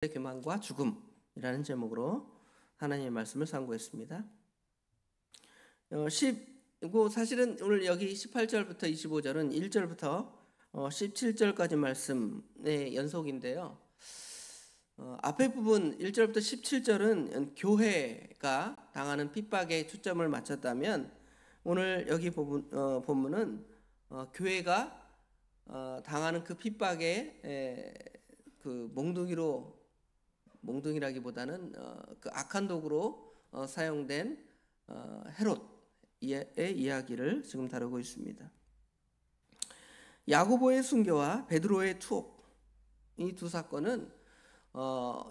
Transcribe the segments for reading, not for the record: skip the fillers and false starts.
교만과 죽음이라는 제목으로 하나님의 말씀을 상고했습니다. 사실은 오늘 여기 18절부터 25절은 1절부터 17절까지 말씀의 연속인데요. 앞에 부분 1절부터 17절은 교회가 당하는 핍박에 초점을 맞췄다면 오늘 여기 본문은 교회가 당하는 그 핍박에 그 몽둥이라기보다는 그 악한 도구로 사용된 헤롯의 이야기를 지금 다루고 있습니다. 야고보의 순교와 베드로의 투옥, 이 두 사건은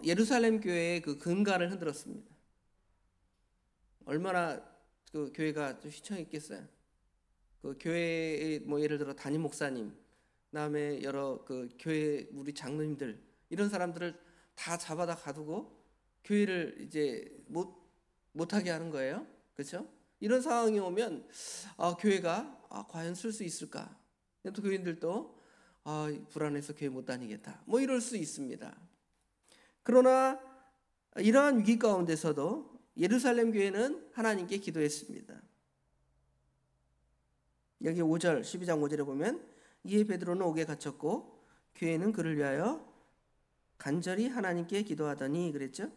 예루살렘 교회의 그 근간을 흔들었습니다. 얼마나 그 교회가 좀 휘청했겠어요. 그 교회의 예를 들어 담임 목사님, 그다음에 여러 그 교회 우리 장로님들 이런 사람들을 다 잡아다 가두고 교회를 이제 못하게 하는 거예요. 그렇죠? 이런 상황이 오면 교회가 과연 쓸 수 있을까? 또 교인들도 불안해서 교회 못 다니겠다. 이럴 수 있습니다. 그러나 이러한 위기 가운데서도 예루살렘 교회는 하나님께 기도했습니다. 여기 5절 12장 5절에 보면 이에 베드로는 옥에 갇혔고 교회는 그를 위하여 간절히 하나님께 기도하더니 그랬죠?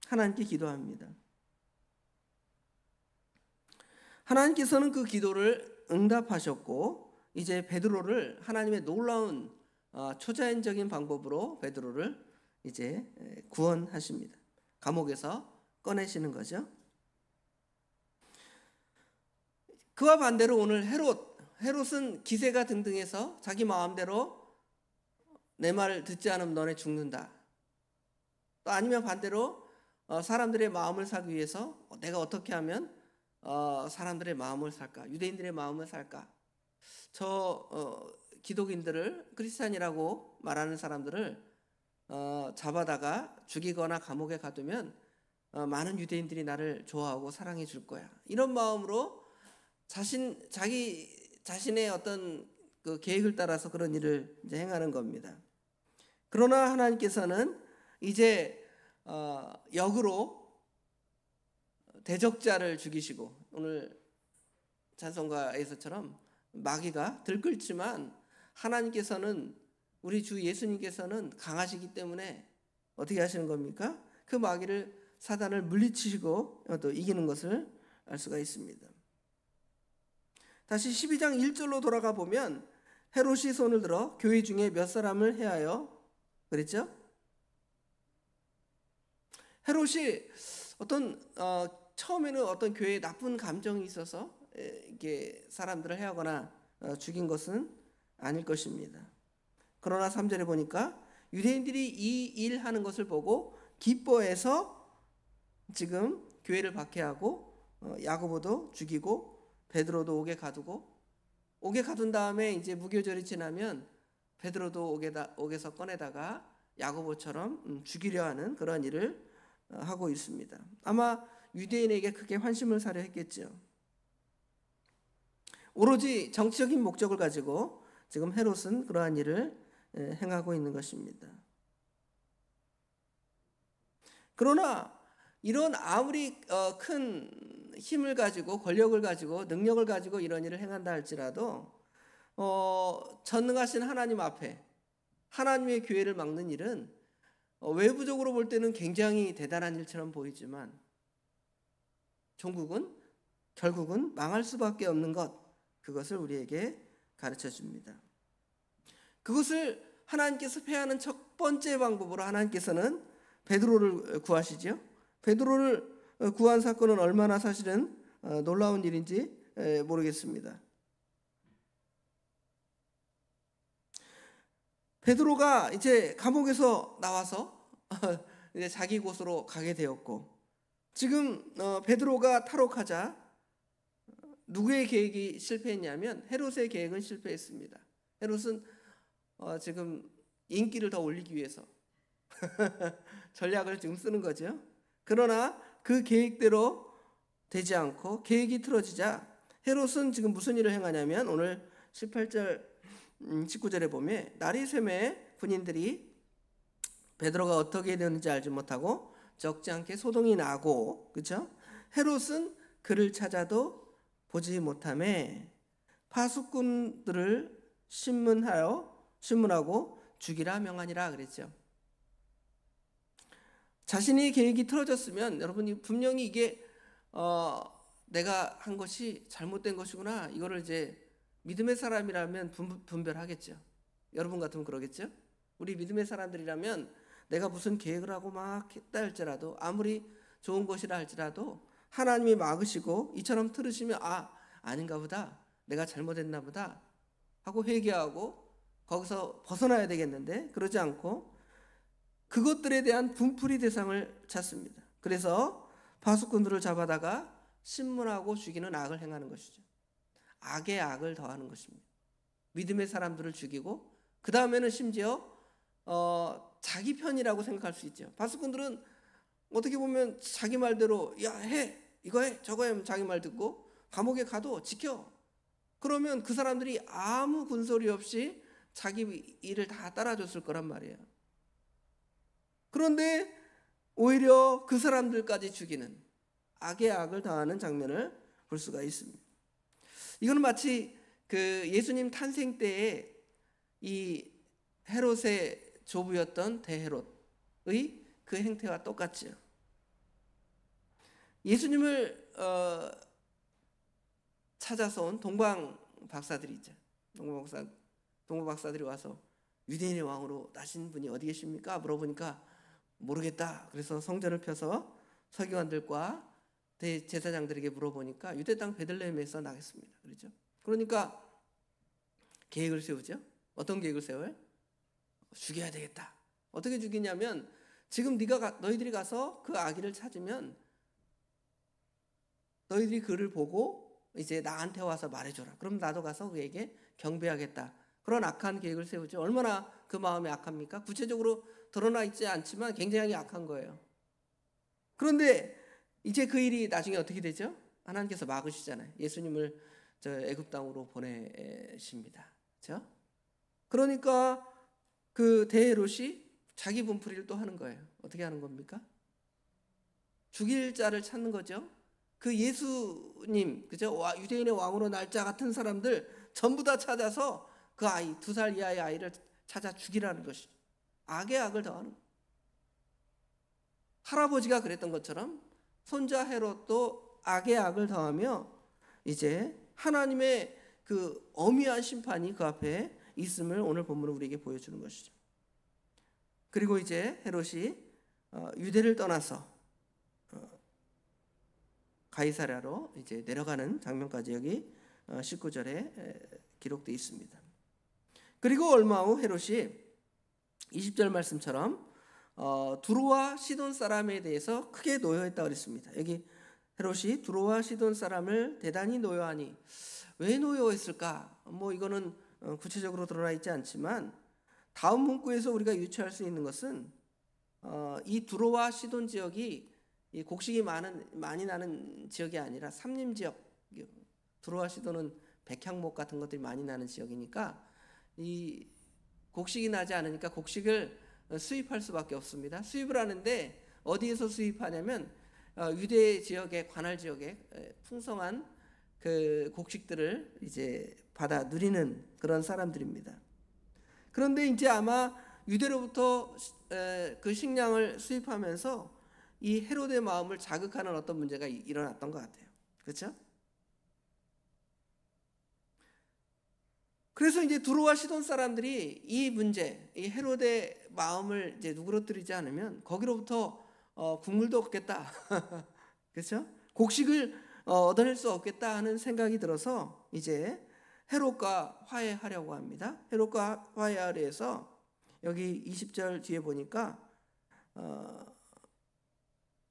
하나님께 기도합니다. 하나님께서는 그 기도를 응답하셨고 이제 베드로를 하나님의 놀라운 초자연적인 방법으로 베드로를 이제 구원하십니다. 감옥에서 꺼내시는 거죠. 그와 반대로 오늘 헤롯은 기세가 등등해서 자기 마음대로 내 말을 듣지 않으면 너네 죽는다. 또 아니면 반대로 사람들의 마음을 사기 위해서 내가 어떻게 하면 사람들의 마음을 살까? 유대인들의 마음을 살까? 기독인들을 크리스찬이라고 말하는 사람들을 잡아다가 죽이거나 감옥에 가두면 많은 유대인들이 나를 좋아하고 사랑해 줄 거야. 이런 마음으로 자신의 어떤 그 계획을 따라서 그런 일을 이제 행하는 겁니다. 그러나 하나님께서는 이제 역으로 대적자를 죽이시고 오늘 찬송가에서처럼 마귀가 들끓지만 하나님께서는 우리 주 예수님께서는 강하시기 때문에 어떻게 하시는 겁니까? 그 마귀를 사단을 물리치시고 또 이기는 것을 알 수가 있습니다. 다시 12장 1절로 돌아가 보면 헤롯이 손을 들어 교회 중에 몇 사람을 해하여 그랬죠? 헤롯이 처음에는 어떤 교회에 나쁜 감정이 있어서 이게 사람들을 해하거나 죽인 것은 아닐 것입니다. 그러나 3절에 보니까 유대인들이 이 일하는 것을 보고 기뻐해서 지금 교회를 박해하고 야고보도 죽이고 베드로도 옥에 가둔 다음에 이제 무교절이 지나면 베드로도 옥에서 꺼내다가 야고보처럼 죽이려 하는 그런 일을 하고 있습니다. 아마 유대인에게 크게 환심을 사려 했겠죠. 오로지 정치적인 목적을 가지고 지금 헤롯은 그러한 일을 행하고 있는 것입니다. 그러나 이런 아무리 큰 힘을 가지고 권력을 가지고 능력을 가지고 이런 일을 행한다 할지라도 전능하신 하나님 앞에 하나님의 교회를 막는 일은 외부적으로 볼 때는 굉장히 대단한 일처럼 보이지만 결국은 망할 수밖에 없는 것, 그것을 우리에게 가르쳐 줍니다. 그것을 하나님께서 패하는 첫 번째 방법으로 하나님께서는 베드로를 구하시죠. 베드로를 구한 사건은 얼마나 사실은 놀라운 일인지 모르겠습니다. 베드로가 이제 감옥에서 나와서 이제 자기 곳으로 가게 되었고 지금 베드로가 탈옥하자 누구의 계획이 실패했냐면 헤롯의 계획은 실패했습니다. 헤롯은 지금 인기를 더 올리기 위해서 전략을 지금 쓰는 거죠. 그러나 그 계획대로 되지 않고 계획이 틀어지자 헤롯은 지금 무슨 일을 행하냐면 오늘 18절 19절에 보면 날이 새매 군인들이 베드로가 어떻게 되었는지 알지 못하고 적지 않게 소동이 나고, 그렇죠? 헤롯은 그를 찾아도 보지 못하매 파수꾼들을 신문하고 죽이라 명하니라 그랬죠. 자신의 계획이 틀어졌으면 여러분이 분명히 이게 내가 한 것이 잘못된 것이구나, 이거를 이제 믿음의 사람이라면 분별하겠죠. 여러분 같으면 그러겠죠. 우리 믿음의 사람들이라면 내가 무슨 계획을 하고 막 했다 할지라도, 아무리 좋은 것이라 할지라도 하나님이 막으시고 이처럼 틀으시면 아닌가 보다, 내가 잘못했나 보다 하고 회개하고 거기서 벗어나야 되겠는데, 그러지 않고 그것들에 대한 분풀이 대상을 찾습니다. 그래서 파수꾼들을 잡아다가 신문하고 죽이는 악을 행하는 것이죠. 악에 악을 더하는 것입니다. 믿음의 사람들을 죽이고 그 다음에는 심지어 자기 편이라고 생각할 수 있죠. 파수꾼들은 어떻게 보면 자기 말대로 해, 이거 해, 저거 해, 자기 말 듣고 감옥에 가도 지켜. 그러면 그 사람들이 아무 군소리 없이 자기 일을 다 따라줬을 거란 말이에요. 그런데 오히려 그 사람들까지 죽이는 악에 악을 더하는 장면을 볼 수가 있습니다. 이거는 마치 그 예수님 탄생 때에 이 헤롯의 조부였던 대헤롯의 그 행태와 똑같죠. 예수님을 찾아서 온 동방 박사들이죠. 동방 박사들이 와서 유대인의 왕으로 나신 분이 어디 계십니까? 물어보니까 모르겠다. 그래서 성전을 펴서 서기관들과 대제사장들에게 물어보니까 유대 땅 베들레헴에서 나겠습니다. 그렇죠? 그러니까 계획을 세우죠. 어떤 계획을 세워요? 죽여야 되겠다. 어떻게 죽이냐면, 지금 너희들이 가서 그 아기를 찾으면 너희들이 그를 보고 이제 나한테 와서 말해줘라. 그럼 나도 가서 그에게 경배하겠다. 그런 악한 계획을 세우죠. 얼마나 그 마음이 악합니까? 구체적으로 드러나 있지 않지만 굉장히 악한 거예요. 그런데 이제 그 일이 나중에 어떻게 되죠? 하나님께서 막으시잖아요. 예수님을 애굽 땅으로 보내십니다. 그렇죠? 그러니까 그 대헤롯이 자기 분풀이를 또 하는 거예요. 어떻게 하는 겁니까? 죽일 자를 찾는 거죠. 그 예수님, 그죠? 유대인의 왕으로 날 자 같은 사람들 전부 다 찾아서 그 아이, 2살 이하의 아이를 찾아 죽이라는 것이죠. 악에 악을 더하는 거예요. 할아버지가 그랬던 것처럼 손자 헤롯도 악에 악을 더하며 이제 하나님의 그 엄위한 심판이 그 앞에 있음을 오늘 본문은 우리에게 보여주는 것이죠. 그리고 이제 헤롯이 유대를 떠나서 가이사랴로 이제 내려가는 장면까지 여기 19절에 기록되어 있습니다. 그리고 얼마 후 헤롯이 20절 말씀처럼 두로와 시돈 사람에 대해서 크게 노여했다고 그랬습니다. 여기 헤롯이 두로와 시돈 사람을 대단히 노여하니, 왜 노여했을까? 이거는 구체적으로 드러나 있지 않지만 다음 문구에서 우리가 유추할 수 있는 것은 이 두로와 시돈 지역이 이 곡식이 많이 나는 지역이 아니라 삼림 지역, 두로와 시돈은 백향목 같은 것들이 많이 나는 지역이니까 이 곡식이 나지 않으니까 곡식을 수입할 수밖에 없습니다. 수입을 하는데 어디에서 수입하냐면 유대 지역의 관할 지역에 풍성한 그 곡식들을 이제 받아 누리는 그런 사람들입니다. 그런데 이제 아마 유대로부터 그 식량을 수입하면서 이 헤롯의 마음을 자극하는 어떤 문제가 일어났던 것 같아요. 그렇죠? 그래서 이제 두로와 시돈 사람들이 이 문제, 이 헤롯의 마음을 이제 누그러뜨리지 않으면 거기로부터 국물도 없겠다. 그렇죠? 곡식을 얻어낼 수 없겠다 하는 생각이 들어서 이제 헤롯과 화해하려고 합니다. 헤롯과 화해하려 해서 여기 20절 뒤에 보니까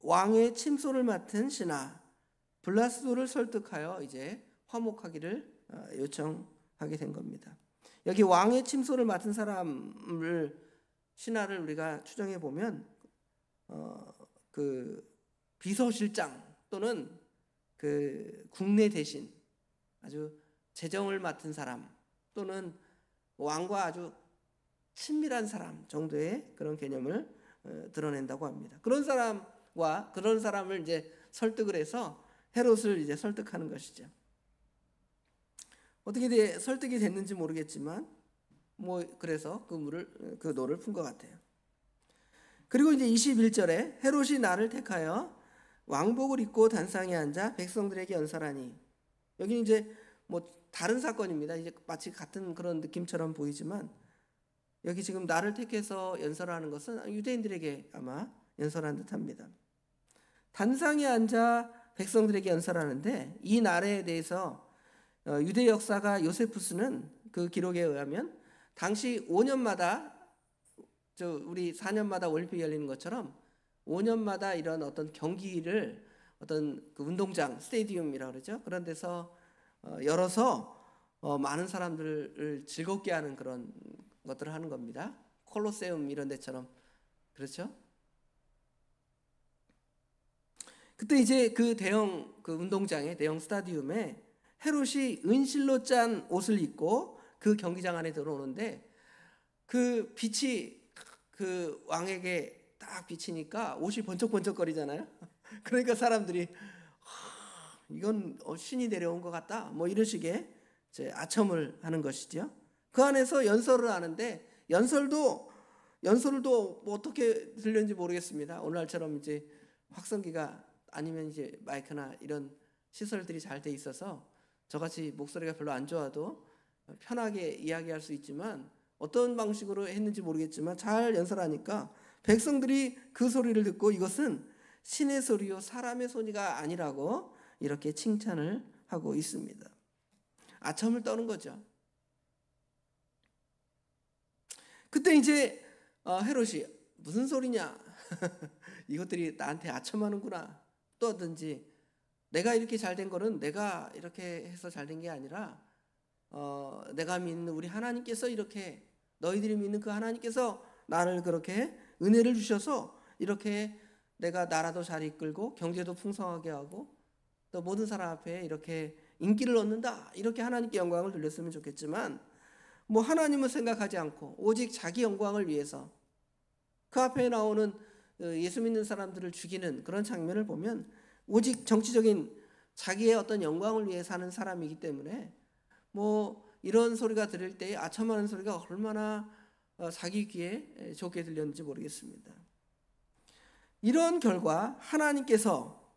왕의 침소를 맡은 신하 블라스도를 설득하여 이제 화목하기를 요청하게 된 겁니다. 여기 왕의 침소를 맡은 사람을, 신하를 우리가 추정해 보면 그 비서실장 또는 그 국내 대신, 아주 재정을 맡은 사람 또는 왕과 아주 친밀한 사람 정도의 그런 개념을 드러낸다고 합니다. 그런 사람과 그런 사람을 이제 설득을 해서 헤롯을 이제 설득하는 것이죠. 어떻게 설득이 됐는지 모르겠지만 그래서 그 노를 푼 것 같아요. 그리고 이제 21절에 헤롯이 나를 택하여 왕복을 입고 단상에 앉아 백성들에게 연설하니, 여기 이제 다른 사건입니다. 이제 마치 같은 그런 느낌처럼 보이지만 여기 지금 나를 택해서 연설하는 것은 유대인들에게 아마 연설한 듯합니다. 단상에 앉아 백성들에게 연설하는데, 이 날에 대해서 유대 역사가 요세푸스는 그 기록에 의하면 당시 5년마다 우리 4년마다 올림픽이 열리는 것처럼 5년마다 이런 어떤 경기를 어떤 그 운동장, 스테디움이라고 그러죠. 그런 데서 열어서 많은 사람들을 즐겁게 하는 그런 것들을 하는 겁니다. 콜로세움 이런 데처럼. 그렇죠? 그때 이제 그 대형 그 운동장에, 대형 스타디움에 헤롯이 은실로 짠 옷을 입고 그 경기장 안에 들어오는데, 그 빛이 그 왕에게 딱 비치니까 옷이 번쩍번쩍거리잖아요. 그러니까 사람들이 이건 신이 내려온 것 같다, 이런 식의 이제 아첨을 하는 것이죠. 그 안에서 연설을 하는데, 연설도 어떻게 들렸는지 모르겠습니다. 오늘날처럼 이제 확성기가 아니면 이제 마이크나 이런 시설들이 잘 돼 있어서 저같이 목소리가 별로 안 좋아도 편하게 이야기할 수 있지만, 어떤 방식으로 했는지 모르겠지만 잘 연설하니까 백성들이 그 소리를 듣고 이것은 신의 소리요 사람의 소리가 아니라고 이렇게 칭찬을 하고 있습니다. 아첨을 떠는 거죠. 그때 이제 헤롯이 무슨 소리냐 이것들이 나한테 아첨하는구나, 또 하든지 내가 이렇게 잘된 거는 내가 이렇게 해서 잘된 게 아니라 내가 믿는 우리 하나님께서, 이렇게 너희들이 믿는 그 하나님께서 나를 그렇게 은혜를 주셔서 이렇게 내가 나라도 잘 이끌고 경제도 풍성하게 하고 또 모든 사람 앞에 이렇게 인기를 얻는다, 이렇게 하나님께 영광을 돌렸으면 좋겠지만 하나님은 생각하지 않고 오직 자기 영광을 위해서 그 앞에 나오는 예수 믿는 사람들을 죽이는 그런 장면을 보면 오직 정치적인 자기의 어떤 영광을 위해 사는 사람이기 때문에 이런 소리가 들릴 때 아첨하는 소리가 얼마나 자기 귀에 좋게 들렸는지 모르겠습니다. 이런 결과 하나님께서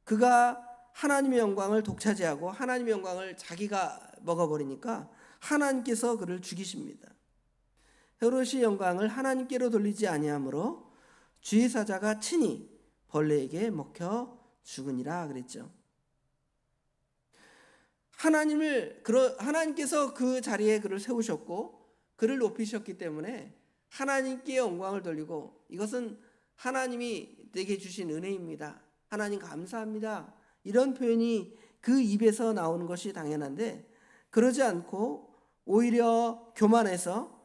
그가 하나님의 영광을 독차지하고 하나님의 영광을 자기가 먹어버리니까 하나님께서 그를 죽이십니다. 헤롯의 영광을 하나님께로 돌리지 아니하므로 주의 사자가 친히 벌레에게 먹혀 죽으니라 그랬죠. 하나님께서 그 자리에 그를 세우셨고 그를 높이셨기 때문에 하나님께 영광을 돌리고, 이것은 하나님이 내게 주신 은혜입니다, 하나님 감사합니다, 이런 표현이 그 입에서 나오는 것이 당연한데, 그러지 않고 오히려 교만해서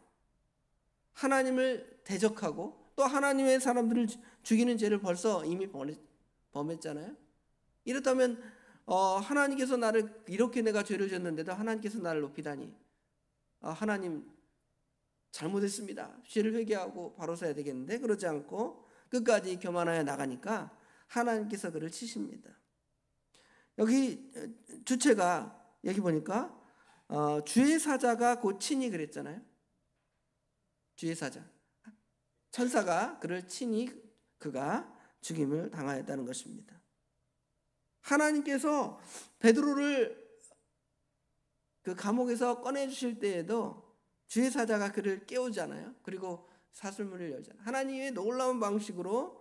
하나님을 대적하고 또 하나님의 사람들을 죽이는 죄를 벌써 이미 범했잖아요. 이렇다면 하나님께서 나를 이렇게 내가 죄를 졌는데도 하나님께서 나를 높이다니, 하나님 잘못했습니다, 죄를 회개하고 바로 서야 되겠는데, 그러지 않고 끝까지 교만하여 나가니까 하나님께서 그를 치십니다. 여기 주체가 여기 보니까 주의 사자가 곧 친히 그랬잖아요. 주의 사자, 천사가 그를 친히 그가 죽임을 당하였다는 것입니다. 하나님께서 베드로를 그 감옥에서 꺼내주실 때에도 주의 사자가 그를 깨우잖아요. 그리고 사슬문을 열잖아요. 하나님의 놀라운 방식으로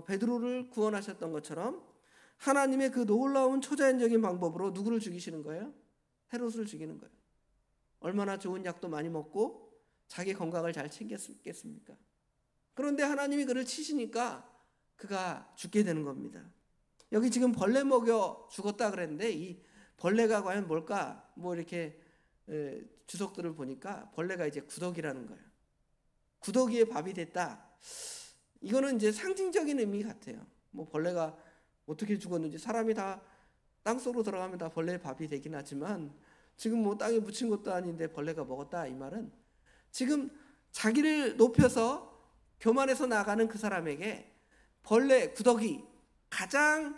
베드로를 구원하셨던 것처럼 하나님의 그 놀라운 초자연적인 방법으로 누구를 죽이시는 거예요? 헤롯을 죽이는 거예요. 얼마나 좋은 약도 많이 먹고 자기 건강을 잘 챙겼겠습니까? 그런데 하나님이 그를 치시니까 그가 죽게 되는 겁니다. 여기 지금 벌레 먹여 죽었다 그랬는데 이 벌레가 과연 뭘까? 이렇게 주석들을 보니까 벌레가 이제 구더기라는 거예요. 구더기의 밥이 됐다. 이거는 이제 상징적인 의미 같아요. 벌레가 어떻게 죽었는지, 사람이 다 땅속으로 들어가면 다 벌레의 밥이 되긴 하지만 지금 땅에 묻힌 것도 아닌데 벌레가 먹었다, 이 말은 지금 자기를 높여서 교만해서 나가는 그 사람에게 벌레, 구더기, 가장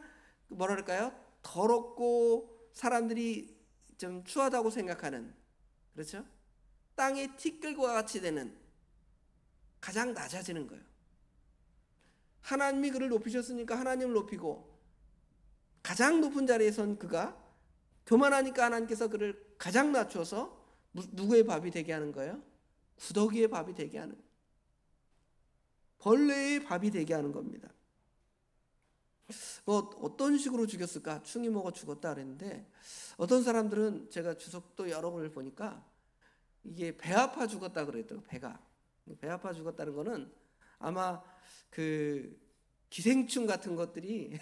뭐랄까요? 더럽고 사람들이 좀 추하다고 생각하는, 그렇죠? 땅의 티끌과 같이 되는, 가장 낮아지는 거예요. 하나님이 그를 높이셨으니까 하나님을 높이고, 가장 높은 자리에 선 그가 교만하니까 하나님께서 그를 가장 낮춰서 누구의 밥이 되게 하는 거예요? 구더기의 밥이 되게 하는, 벌레의 밥이 되게 하는 겁니다. 뭐 어떤 식으로 죽였을까? 충이 먹어 죽었다 그랬는데, 어떤 사람들은 제가 주석도 여러 번을 보니까 이게 배 아파 죽었다 그랬더라고요. 배 아파 죽었다는 거는 아마 그 기생충 같은 것들이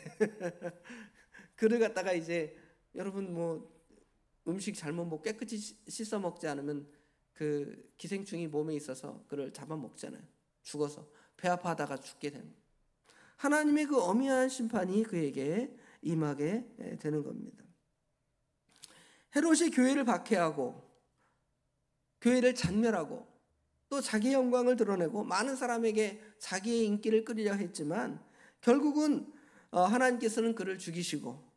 그를 갖다가 이제, 여러분 뭐 음식 잘못 뭐 깨끗이 씻어 먹지 않으면 그 기생충이 몸에 있어서 그를 잡아먹잖아요. 죽어서 배 아파하다가 죽게 되는, 하나님의 그 엄연한 심판이 그에게 임하게 되는 겁니다. 헤롯이 교회를 박해하고 교회를 잔멸하고 또 자기의 영광을 드러내고 많은 사람에게 자기의 인기를 끌이려 했지만, 결국은 하나님께서는 그를 죽이시고,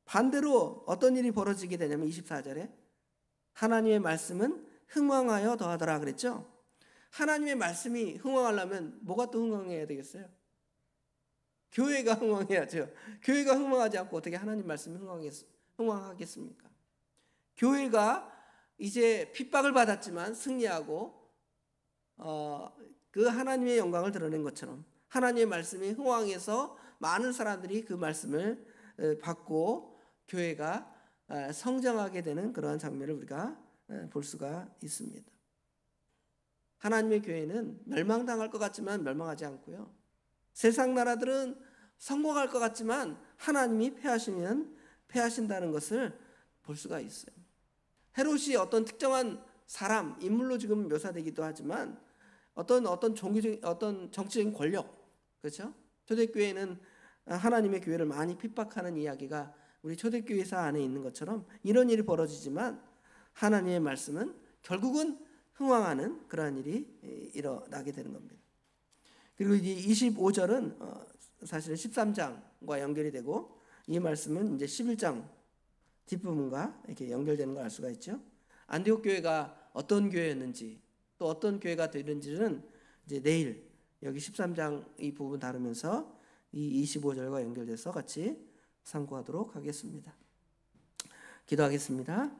반대로 어떤 일이 벌어지게 되냐면 24절에 하나님의 말씀은 흥왕하여 더하더라 그랬죠. 하나님의 말씀이 흥왕하려면 뭐가 또 흥왕해야 되겠어요? 교회가 흥왕해야죠. 교회가 흥왕하지 않고 어떻게 하나님 말씀이 흥왕하겠습니까? 교회가 이제 핍박을 받았지만 승리하고 그 하나님의 영광을 드러낸 것처럼 하나님의 말씀이 흥왕해서 많은 사람들이 그 말씀을 받고 교회가 성장하게 되는 그러한 장면을 우리가 볼 수가 있습니다. 하나님의 교회는 멸망당할 것 같지만 멸망하지 않고요. 세상 나라들은 성공할 것 같지만 하나님이 패하시면 패하신다는 것을 볼 수가 있어요. 헤롯이 어떤 특정한 사람, 인물로 지금 묘사되기도 하지만 어떤 종교적인, 어떤 정치적인 권력, 그렇죠? 초대교회는 하나님의 교회를 많이 핍박하는 이야기가 우리 초대교회사 안에 있는 것처럼 이런 일이 벌어지지만, 하나님의 말씀은 결국은 흥왕하는 그러한 일이 일어나게 되는 겁니다. 그리고 이제 25절은 사실은 13장과 연결이 되고, 이 말씀은 이제 11장 뒷부분과 이렇게 연결되는 걸 알 수가 있죠. 안디옥 교회가 어떤 교회였는지 또 어떤 교회가 되는지는 이제 내일 여기 13장 이 부분 다루면서 이 25절과 연결돼서 같이 상고하도록 하겠습니다. 기도하겠습니다.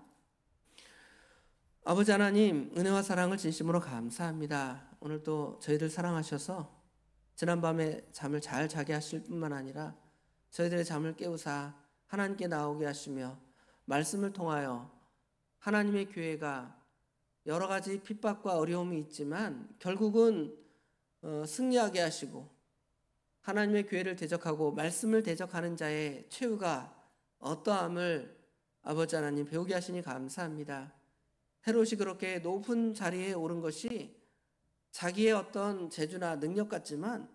아버지 하나님, 은혜와 사랑을 진심으로 감사합니다. 오늘도 저희들 사랑하셔서 지난밤에 잠을 잘 자게 하실 뿐만 아니라 저희들의 잠을 깨우사 하나님께 나오게 하시며 말씀을 통하여 하나님의 교회가 여러 가지 핍박과 어려움이 있지만 결국은 승리하게 하시고, 하나님의 교회를 대적하고 말씀을 대적하는 자의 최후가 어떠함을 아버지 하나님 배우게 하시니 감사합니다. 헤롯이 그렇게 높은 자리에 오른 것이 자기의 어떤 재주나 능력 같지만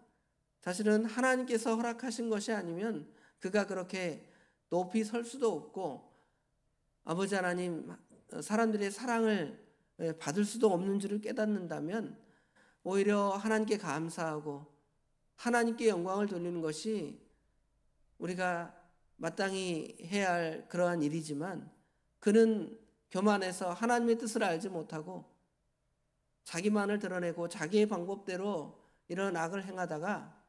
사실은 하나님께서 허락하신 것이 아니면 그가 그렇게 높이 설 수도 없고, 아버지 하나님 사람들의 사랑을 받을 수도 없는 줄을 깨닫는다면 오히려 하나님께 감사하고 하나님께 영광을 돌리는 것이 우리가 마땅히 해야 할 그러한 일이지만, 그는 교만해서 하나님의 뜻을 알지 못하고 자기만을 드러내고 자기의 방법대로 이런 악을 행하다가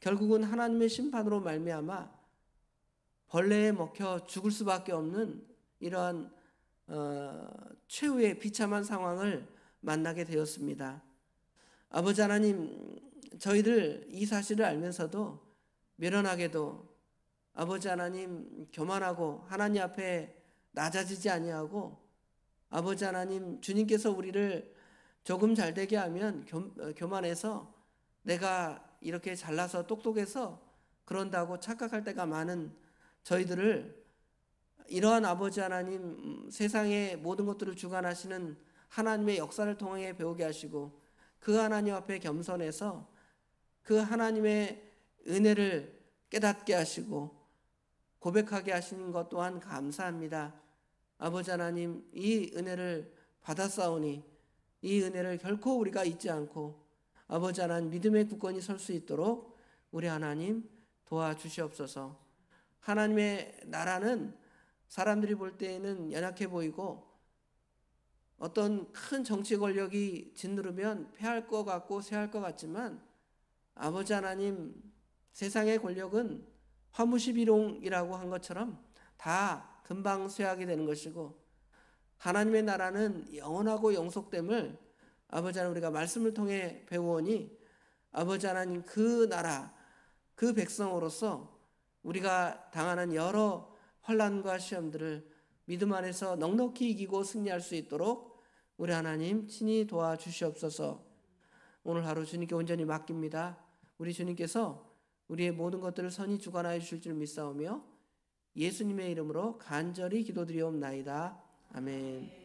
결국은 하나님의 심판으로 말미암아 벌레에 먹혀 죽을 수밖에 없는 이러한 최후의 비참한 상황을 만나게 되었습니다. 아버지 하나님, 저희들 이 사실을 알면서도 미련하게도 아버지 하나님 교만하고 하나님 앞에 낮아지지 아니하고, 아버지 하나님 주님께서 우리를 조금 잘되게 하면 교만해서 내가 이렇게 잘나서 똑똑해서 그런다고 착각할 때가 많은 저희들을, 이러한 아버지 하나님 세상의 모든 것들을 주관하시는 하나님의 역사를 통해 배우게 하시고 그 하나님 앞에 겸손해서 그 하나님의 은혜를 깨닫게 하시고 고백하게 하시는 것 또한 감사합니다. 아버지 하나님, 이 은혜를 받았사오니 이 은혜를 결코 우리가 잊지 않고 아버지 하나님 믿음의 굳건히 설 수 있도록 우리 하나님 도와주시옵소서. 하나님의 나라는 사람들이 볼 때에는 연약해 보이고 어떤 큰 정치 권력이 짓누르면 패할 것 같고 쇠할 것 같지만 아버지 하나님 세상의 권력은 화무시비롱이라고 한 것처럼 다 금방 쇠하게 되는 것이고 하나님의 나라는 영원하고 영속됨을 아버지 하나님 우리가 말씀을 통해 배우오니 아버지 하나님 그 나라 그 백성으로서 우리가 당하는 여러 환난과 시험들을 믿음 안에서 넉넉히 이기고 승리할 수 있도록 우리 하나님 친히 도와주시옵소서. 오늘 하루 주님께 온전히 맡깁니다. 우리 주님께서 우리의 모든 것들을 선히 주관하여 주실 줄 믿사오며 예수님의 이름으로 간절히 기도드리옵나이다. 아멘.